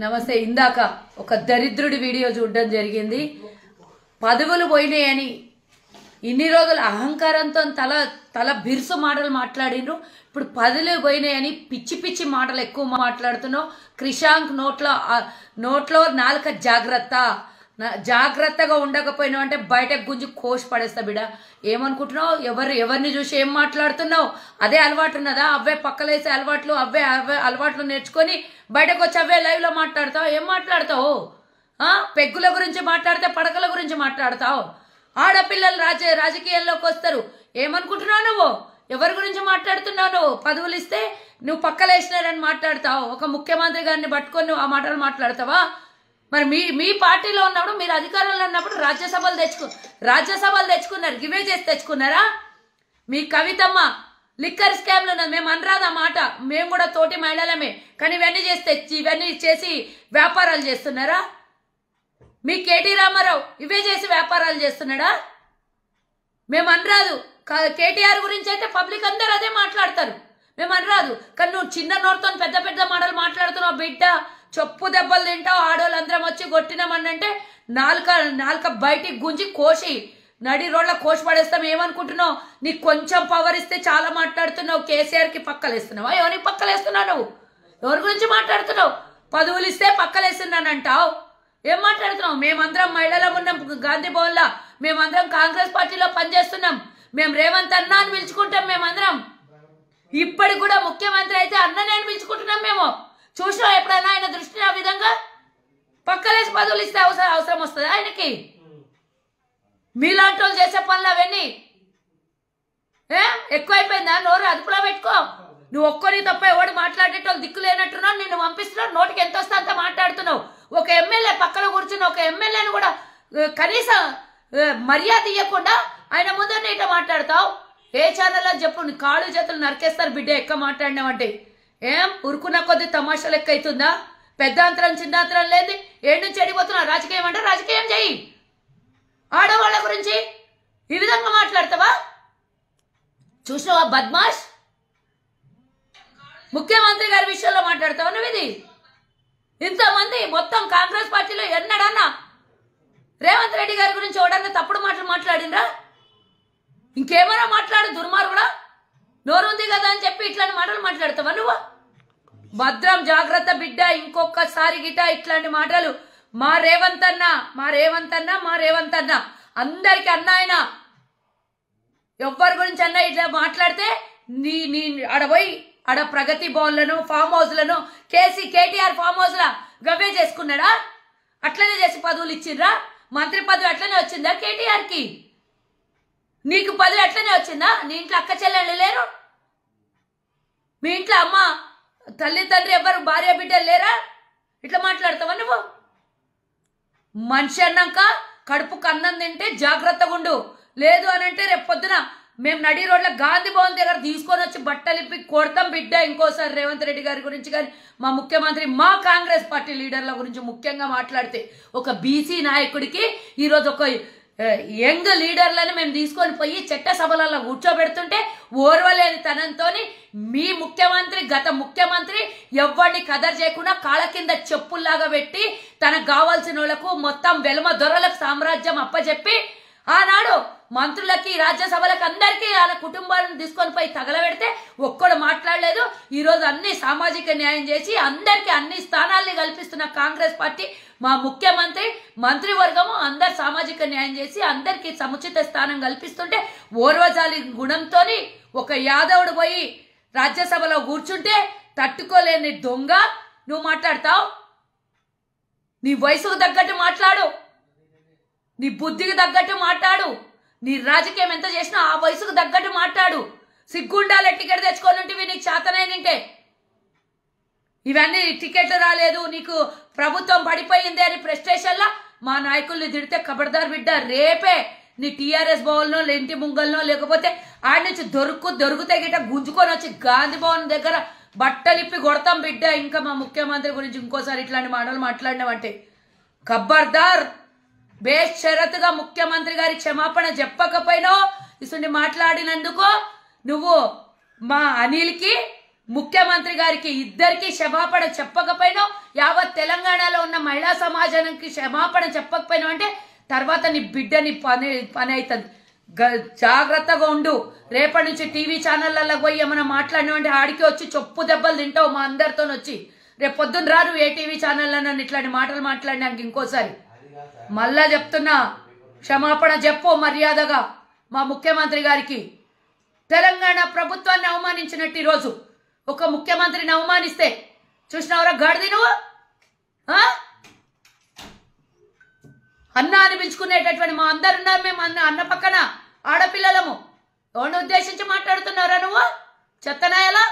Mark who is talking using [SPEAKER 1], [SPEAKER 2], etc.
[SPEAKER 1] నమస్తే. ఇందాక ఒక దరిద్రుడి వీడియో చూడడం జరిగింది. పదవులు పోయినాయని ఇన్ని రోజులు అహంకారంతో తల తల బిరుసు మాటలు మాట్లాడిండ్రు. ఇప్పుడు పదవులు పోయినాయని పిచ్చి పిచ్చి మాటలు ఎక్కువ మాట్లాడుతున్నావు. క్రిషాంక్ నోట్లో నాలుక జాగ్రత్తగా ఉండకపోయినావు అంటే బయటకు గుంజి కోసి పడేస్తా బిడ. ఏమనుకుంటున్నావు? ఎవరిని చూసి ఏం మాట్లాడుతున్నావు? అదే అలవాటు ఉన్నదా? అవే పక్కలేసే అలవాట్లు, అవే అలవాట్లు నేర్చుకొని బయటకు వచ్చి అవే లైవ్లో మాట్లాడతావు. ఏం మాట్లాడతావు? పెగ్గుల గురించి మాట్లాడితే పడకల గురించి మాట్లాడతావు. ఆడపిల్లలు రాజకీయాల్లోకి వస్తారు. ఏమనుకుంటున్నావు నువ్వు? ఎవరి గురించి మాట్లాడుతున్నావు నువ్వు? పదవులు ఇస్తే నువ్వు పక్కలేసినారని మాట్లాడతావు. ఒక ముఖ్యమంత్రి గారిని పట్టుకొని నువ్వు ఆ మాటలు మాట్లాడతావా? మరి మీ పార్టీలో ఉన్నప్పుడు, మీరు అధికారంలో ఉన్నప్పుడు రాజ్యసభలు తెచ్చుకున్నారు. గివే చేసి తెచ్చుకున్నారా? మీ కవితమ్మ లిక్కర్ స్కామ్లు ఉన్నది. మేము అనరాదు ఆ మాట. మేము కూడా తోటి మహిళలమే. కానీ ఇవన్నీ చేసి వ్యాపారాలు చేస్తున్నారా? మీ కేటీ రామారావు ఇవే చేసి వ్యాపారాలు చేస్తున్నాడా? మేము అనరాదు. కేటీఆర్ గురించి అయితే పబ్లిక్ అందరూ అదే మాట్లాడతారు. మేము అనరాదు. కానీ నువ్వు చిన్న నోటితో పెద్ద పెద్ద మాటలు మాట్లాడుతున్నావు బిడ్డ. చెప్పు దెబ్బలు తింటావు. ఆడోళ్ళందరం వచ్చి కొట్టినామనంటే నాలుక బయటికి గుంజి కోసి నడి రోడ్ల కోసి పడేస్తాం. ఏమనుకుంటున్నావు? నీకు కొంచెం పవర్ ఇస్తే చాలా మాట్లాడుతున్నావు. కేసీఆర్కి పక్కలేస్తున్నావా? ఎవరికి పక్కలేస్తున్నావు నువ్వు? ఎవరి గురించి మాట్లాడుతున్నావు? పదవులు ఇస్తే పక్కలేస్తున్నానంటావు. ఏం మాట్లాడుతున్నావు? మేమందరం మహిళలం ఉన్నాం గాంధీ భవన్లో. మేమందరం కాంగ్రెస్ పార్టీలో పనిచేస్తున్నాం. మేము రేవంత్ అన్న అని పిలుచుకుంటాం. మేమందరం ఇప్పటికి కూడా ముఖ్యమంత్రి అయితే అన్ననే అని పిలుచుకుంటున్నాం. మేము చూసినా ఎప్పుడైనా ఆయన దృష్టిని ఆ విధంగా పక్కలేసి పదవులు ఇస్తే అవసరం వస్తుంది ఆయనకి? మీలాంటి వాళ్ళు చేసే పనులు అవన్నీ ఎక్కువైపోయిందా? నోరు అదుపులో పెట్టుకో. నువ్వు ఒక్కరి తప్ప ఎవడు మాట్లాడేటోళ్ళు దిక్కు లేనట్టున్నావు. నిన్ను పంపిస్తున్నావు. నోటికి ఎంత వస్తే అంత మాట్లాడుతున్నావు. ఒక ఎమ్మెల్యే పక్కన కూర్చుని ఒక ఎమ్మెల్యేని కూడా కనీసం మర్యాద ఇవ్వకుండా ఆయన ముందు నీట మాట్లాడతావు. ఏ ఛానల్ అని చెప్పు. నీ కాళ్ళు చేతులు నరికేస్తారు బిడ్డ ఎక్కువ మాట్లాడినావంటే. ఏం ఉరుకున్న కొద్ది తమాషా లెక్క అవుతుందా? పెద్ద అంతరం చిన్న అంతరం లేదు. ఏడు నుంచి చెడిపోతున్నావు. రాజకీయం అంటే రాజకీయం చెయ్యి. ఆడవాళ్ళ గురించి ఈ విధంగా మాట్లాడతావా? చూసినావా బద్మాష్? ముఖ్యమంత్రి గారి విషయంలో మాట్లాడతావా నువ్వు? ఇది ఇంతమంది మొత్తం కాంగ్రెస్ పార్టీలో ఎన్నడన్నా రేవంత్ రెడ్డి గారి గురించి ఎవడన్నా తప్పుడు మాటలు మాట్లాడినరా? ఇంకేమైనా మాట్లాడు దుర్మార్గుడా. నోరుంది కదా అని చెప్పి ఇట్లాంటి మాటలు మాట్లాడతావా నువ్వు? భద్రం జాగ్రత్త బిడ్డ. ఇంకొకసారి గిట ఇట్లాంటి మాటలు మా రేవంత్ అన్న అందరికి అన్న ఆయన ఎవ్వరి గురించి అన్న ఇట్లా మాట్లాడితే నీ ఆడపోయి ఆడ ప్రగతి భవన్లను ఫామ్ హౌస్లను కేటీఆర్ ఫామ్ హౌస్లా గవ్వే చేసుకున్నాడా? అట్లనే చేసి పదవులు ఇచ్చిండ్రా? మంత్రి పదవి అట్లనే వచ్చిందా కేటీఆర్కి? నీకు పదవి అట్లనే వచ్చిందా? నీ ఇంట్లో అక్క చెల్లెళ్ళు లేరు? మీ ఇంట్లో అమ్మ తల్లి తండ్రి ఎవరు భార్య బిడ్డలు లేరా? ఇట్లా మాట్లాడతావా నువ్వు? మనిషి అన్నాక కడుపుకు అన్నం తింటే జాగ్రత్తగా ఉండు. లేదు అని అంటే రేపు పొద్దున మేము నడి రోడ్ల గాంధీ భవన్ దగ్గర తీసుకొని వచ్చి బట్టలిప్పి కొడతాం బిడ్డ. ఇంకోసారి రేవంత్ రెడ్డి గారి గురించి కానీ మా ముఖ్యమంత్రి మా కాంగ్రెస్ పార్టీ లీడర్ల గురించి ముఖ్యంగా మాట్లాడితే, ఒక బీసీ నాయకుడికి ఈరోజు ఒక యంగ్ లీడర్లను మేము తీసుకొని పోయి చట్టసభలలో కూర్చోబెడుతుంటే ఓర్వలేని తనంతో మీ ముఖ్యమంత్రి గత ముఖ్యమంత్రి ఎవరిని కదర్ చేయకుండా కాళ్ళ కింద చెప్పుల్లాగా పెట్టి తనకు కావాల్సిన వాళ్ళకు మొత్తం వెలమ దొరలకు సామ్రాజ్యం అప్పచెప్పి ఆనాడు మంత్రులకి రాజ్యసభలకు అందరికీ వాళ్ళ కుటుంబాలను తీసుకొని పోయి తగలబెడితే ఒక్కడు మాట్లాడలేదు. ఈరోజు అన్ని సామాజిక న్యాయం చేసి అందరికీ అన్ని స్థానాల్ని కల్పిస్తున్న కాంగ్రెస్ పార్టీ మా ముఖ్యమంత్రి మంత్రివర్గము అందరు సామాజిక న్యాయం చేసి అందరికీ సముచిత స్థానం కల్పిస్తుంటే ఓర్వజాలి గుణంతో ఒక యాదవుడు పోయి రాజ్యసభలో కూర్చుంటే తట్టుకోలేని దొంగ నువ్వు మాట్లాడతావు. నీ వయసుకు తగ్గట్టు మాట్లాడు. నీ బుద్ధికి తగ్గట్టు మాట్లాడు. నీ రాజకీయం ఎంత చేసినా ఆ వయసుకు తగ్గట్టు మాట్లాడు. సిగ్గుండాలే టికెట్ తెచ్చుకొని ఉంటే నీకు చేతనైనంటే. ఇవన్నీ టికెట్లు రాలేదు, నీకు ప్రభుత్వం పడిపోయింది అని ప్రెస్టేషన్లా మా నాయకుల్ని తిడితే ఖబర్దార్ బిడ్డ. రేపే నీ టీఆర్ఎస్ భవన్లో ఇంటి ముంగల్నో లేకపోతే ఆడ నుంచి దొరికితే గిట్ట గుంజుకొని వచ్చి గాంధీ భవన్ దగ్గర బట్టలిప్పి కొడతాం బిడ్డ. ఇంకా మా ముఖ్యమంత్రి గురించి ఇంకోసారి ఇట్లాంటి మాటలు మాట్లాడినావంటే ఖబర్దార్. బేషరతుగా ముఖ్యమంత్రి గారి క్షమాపణ చెప్పకపోయినా ఇసుండి మాట్లాడినందుకు నువ్వు మా అనిల్కి ముఖ్యమంత్రి గారికి ఇద్దరికి క్షమాపణ చెప్పకపోయినా, యావత్ తెలంగాణలో ఉన్న మహిళా సమాజానికి క్షమాపణ చెప్పకపోయినా అంటే తర్వాత నీ బిడ్డని పని అవుతుంది. జాగ్రత్తగా ఉండు. రేపటి నుంచి టీవీ ఛానళ్ళలో పోయి ఏమైనా మాట్లాడినావంటే ఆడికి వచ్చి చొప్పు దెబ్బలు తింటావు మా అందరితో వచ్చి. రేపు పొద్దున్న రా నువ్వు ఏ టీవీ ఛానల్లో నన్ను ఇట్లాంటి మాటలు మాట్లాడినాక ఇంకోసారి. మళ్ళా చెప్తున్నా, క్షమాపణ చెప్పు మర్యాదగా మా ముఖ్యమంత్రి గారికి. తెలంగాణ ప్రభుత్వాన్ని అవమానించినట్టు ఈరోజు ఒక ముఖ్యమంత్రిని అవమానిస్తే చూసినవరా గాడిది నువ్వు? అన్న అనిపించుకునేటటువంటి మా అందరున్నారు. మేము అన్న పక్కన ఆడపిల్లలము. ఎవరిని ఉద్దేశించి మాట్లాడుతున్నారా నువ్వు? చెత్తనాయలా?